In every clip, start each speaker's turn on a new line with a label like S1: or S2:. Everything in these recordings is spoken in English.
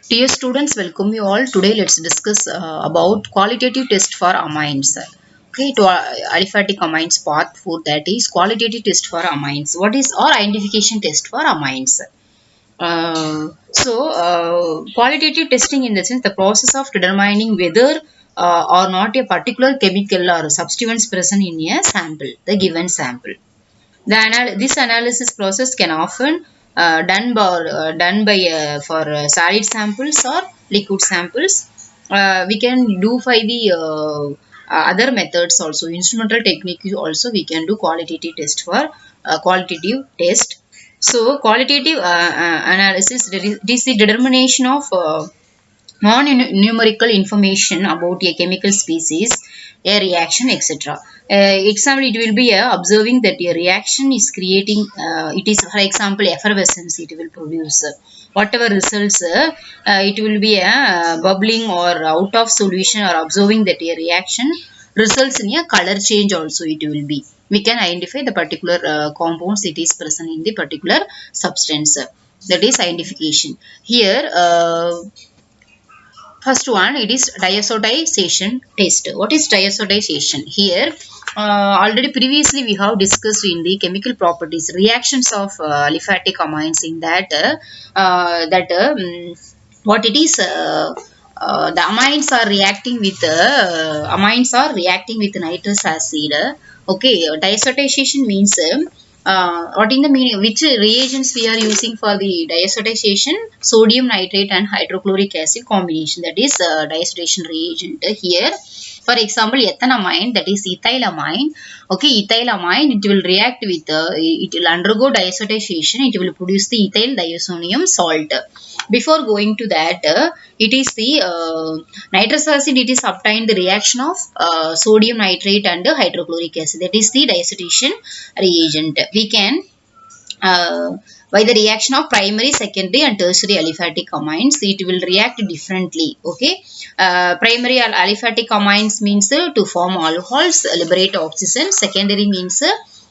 S1: Dear students, welcome you all. Today, let's discuss about qualitative test for amines. Okay, to aliphatic amines part 4, that is qualitative test for amines. What is or identification test for amines? Qualitative testing in the sense the process of determining whether or not a particular chemical or substance present in a sample, the given sample. This analysis process can often done by for solid samples or liquid samples. We can do by the other methods also. Instrumental technique also we can do qualitative test for qualitative test. So qualitative analysis, it is the determination of non-numerical information about a chemical species, a reaction, etc. Example, it will be observing that a reaction is creating, it is, for example, effervescence it will produce. Whatever results, it will be a bubbling or out of solution, or observing that a reaction results in a color change also it will be. We can identify the particular compounds it is present in the particular substance. That is identification. Here, first one, it is diazotization test. What is diazotization? Here, already previously we have discussed in the chemical properties reactions of aliphatic amines. In that, what it is, the amines are reacting with nitrous acid. Okay, diazotization means what in the meaning, which reagents we are using for the diazotization? Sodium nitrate and hydrochloric acid combination, that is diazotization reagent. Here, for example, ethanamine, that is ethylamine. Okay, ethylamine, it will react with it will undergo diazotization, it will produce the ethyl diazonium salt. Before going to that, it is the nitrous acid, it is obtained the reaction of sodium nitrate and hydrochloric acid, that is the diazotization reagent. We can by the reaction of primary, secondary and tertiary aliphatic amines, it will react differently. Okay, primary aliphatic amines means to form alcohols, liberate oxygen. Secondary means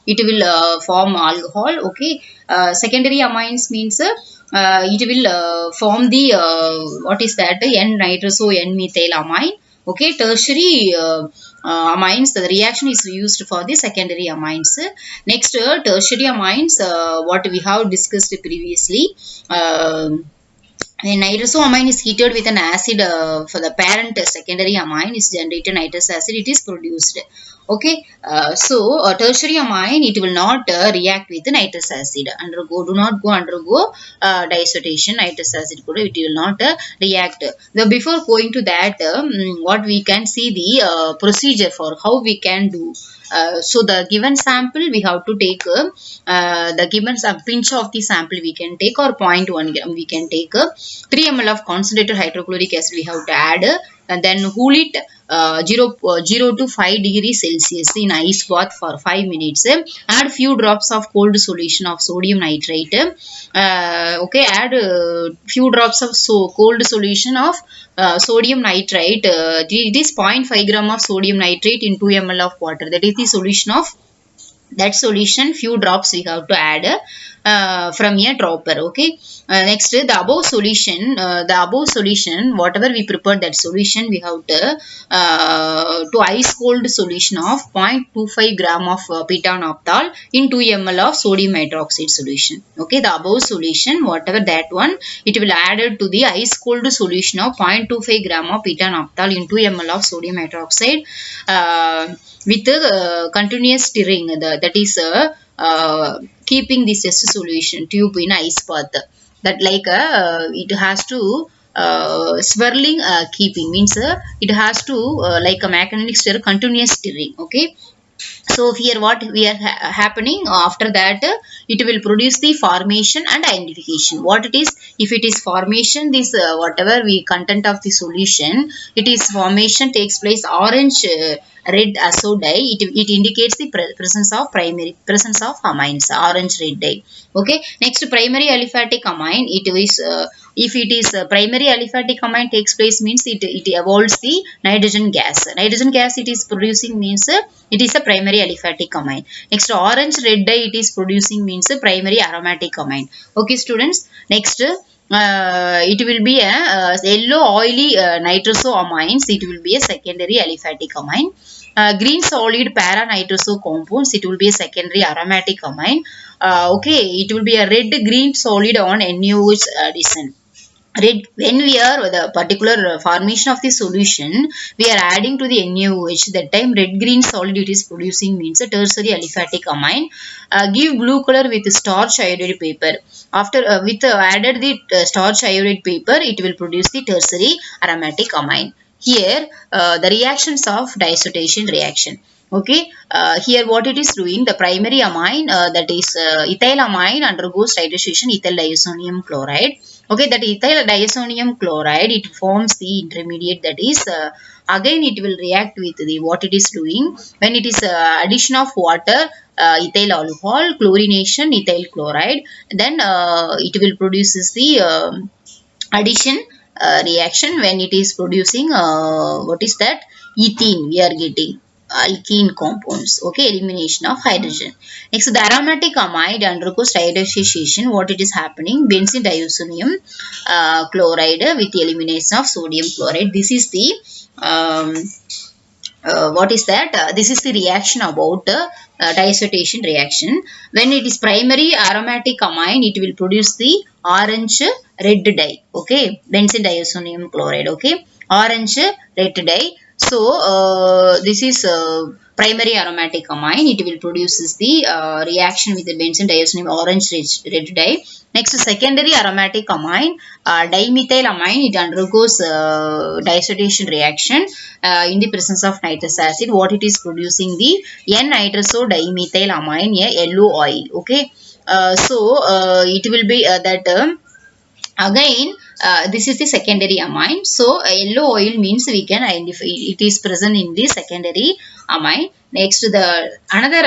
S1: it will form alcohol. Okay, secondary amines means it will form the what is that, n-nitroso n-methyl amine. Okay, tertiary amines, the reaction is used for the secondary amines. Next, tertiary amines, what we have discussed previously. When nitrosamine is heated with an acid, for the parent secondary amine is generated nitrous acid, it is produced. Okay, tertiary amine, it will not react with nitrous acid. Do not go undergo diazotization. Nitrous acid, it will not react. Before going to that, what we can see the procedure for how we can do. So the given sample we have to take the given pinch of the sample we can take, or 0.1 gram we can take. 3 ml of concentrated hydrochloric acid we have to add, and then cool it 0 to 5 degrees Celsius in ice bath for 5 minutes. Add few drops of cold solution of sodium nitrate. Okay, add few drops of cold solution of sodium nitrite. It is 0.5 gram of sodium nitrate in 2 ml of water. That is the solution of that solution. Few drops we have to add from a dropper. Okay, next, the above solution, whatever we prepared that solution, we have to ice cold solution of 0.25 gram of petanaphthol in 2 ml of sodium hydroxide solution. Okay, the above solution, whatever that one, it will added to the ice cold solution of 0.25 gram of petanaphthol in 2 ml of sodium hydroxide with continuous stirring. That is keeping this test solution tube in ice bath. That like it has to swirling, keeping means it has to like a mechanical stir, continuous stirring. Okay, so here what we are happening after that, it will produce the formation and identification. What it is, if it is formation, this whatever we content of the solution, it is formation takes place orange red azo dye, it indicates the presence of amines, orange red dye. Okay, next, primary aliphatic amine, it is if it is primary aliphatic amine takes place means it evolves the nitrogen gas. Nitrogen gas it is producing means it is a primary aliphatic amine. Next, orange red dye it is producing means primary aromatic amine. Okay students, next, it will be a yellow oily nitrosoamines. It will be a secondary aliphatic amine. Green solid para nitroso compounds. It will be a secondary aromatic amine. Okay, it will be a red green solid on NaOH addition. Red, when we are the particular formation of the solution, we are adding to the NaOH. That time red green solid it is producing means a tertiary aliphatic amine. Give blue color with starch iodide paper. After with added the starch iodide paper, it will produce the tertiary aromatic amine. Here the reactions of dissociation reaction. Okay, here what it is doing, the primary amine, that is ethyl amine, undergoes hydration ethyl diazonium chloride. Okay, that ethyl diazonium chloride, it forms the intermediate, that is again it will react with the what it is doing when it is addition of water, ethyl alcohol, chlorination ethyl chloride, then it will produces the addition reaction when it is producing what is that, ethene we are getting alkene compounds. Okay, elimination of hydrogen. Next, the aromatic amide undergoes dissociation. What it is happening, benzene diazonium chloride with the elimination of sodium chloride. This is the um, what is that? This is the reaction about dissociation reaction. When it is primary aromatic amine, it will produce the orange red dye. Okay, benzene diazonium chloride. Okay, orange red dye. So this is primary aromatic amine. It will produce the reaction with the benzene diazonium orange red dye. Next, secondary aromatic amine, dimethylamine, it undergoes dissociation reaction in the presence of nitrous acid. What it is producing, the N-nitroso-dimethylamine, a yellow oil. Okay, so it will be that again this is the secondary amine. So yellow oil means we can identify it is present in the secondary amine. Next, the another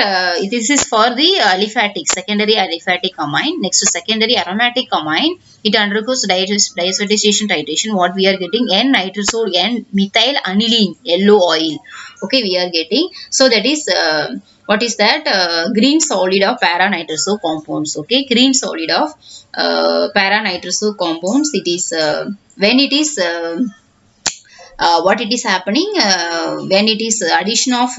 S1: this is for the aliphatic, secondary aliphatic amine. Next, secondary aromatic amine, it undergoes dissociation titration. What we are getting, N-nitroso N-methyl aniline, yellow oil. Okay, we are getting, so that is what is that, green solid of para nitroso compounds. Okay, green solid of para nitroso compounds. It is when it is what it is happening, when it is addition of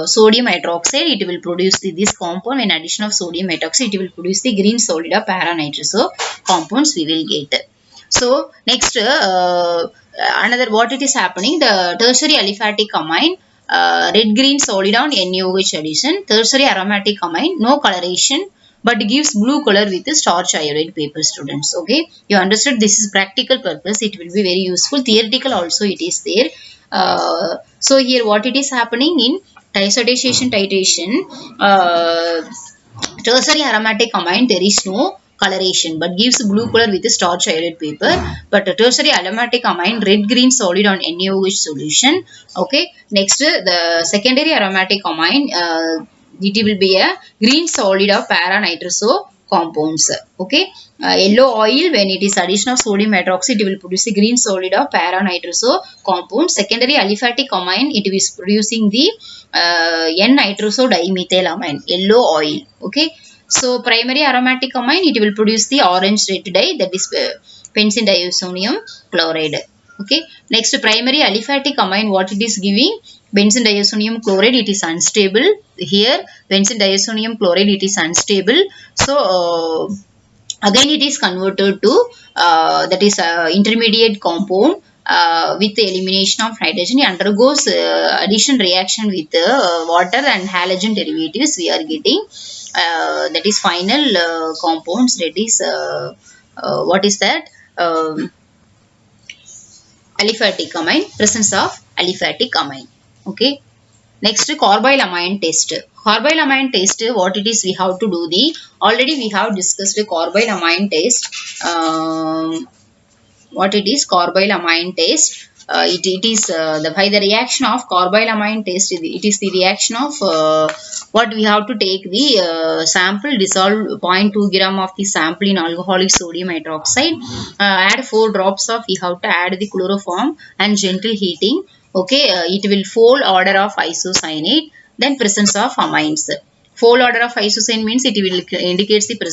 S1: sodium hydroxide, it will produce this compound. When addition of sodium hydroxide, it will produce the green solid of para nitroso compounds we will get. So next, another what it is happening, the tertiary aliphatic amine, red green solid on NaOH addition. Tertiary aromatic amine, no coloration but gives blue color with the starch iodide paper, students. Okay, you understood, this is practical purpose, it will be very useful. Theoretical also it is there. So here what it is happening in dissociation titration, tertiary aromatic amine, there is no coloration but gives blue color with the starch iodide paper. But tertiary aromatic amine, red green solid on NaOH solution. Okay, next, the secondary aromatic amine, it will be a green solid of para nitroso compounds. Okay, yellow oil, when it is addition of sodium hydroxide, it will produce a green solid of para nitroso compound. Secondary aliphatic amine, it is producing the N-nitroso dimethylamine, yellow oil. Okay, so primary aromatic amine, it will produce the orange red dye, that is benzene diazonium chloride. Okay, next, primary aliphatic amine, what it is giving, benzene diazonium chloride, it is unstable. Here benzene diazonium chloride, it is unstable. So again it is converted to that is intermediate compound with the elimination of nitrogen. It undergoes addition reaction with water and halogen derivatives. We are getting that is final compounds, that is what is that, aliphatic amine, presence of aliphatic amine. Okay, next, carbylamine test. Carbylamine test, what it is, we have to do the, already we have discussed the carbylamine test. What it is, carbylamine test, it is by the reaction of carbylamine test, it is the reaction of what we have to take the sample, dissolve 0.2 gram of the sample in alcoholic sodium hydroxide, add 4 drops of, we have to add the chloroform and gentle heating. Okay, it will fold order of isocyanate, then presence of amines. Fold order of isocyanate means it will indicates the presence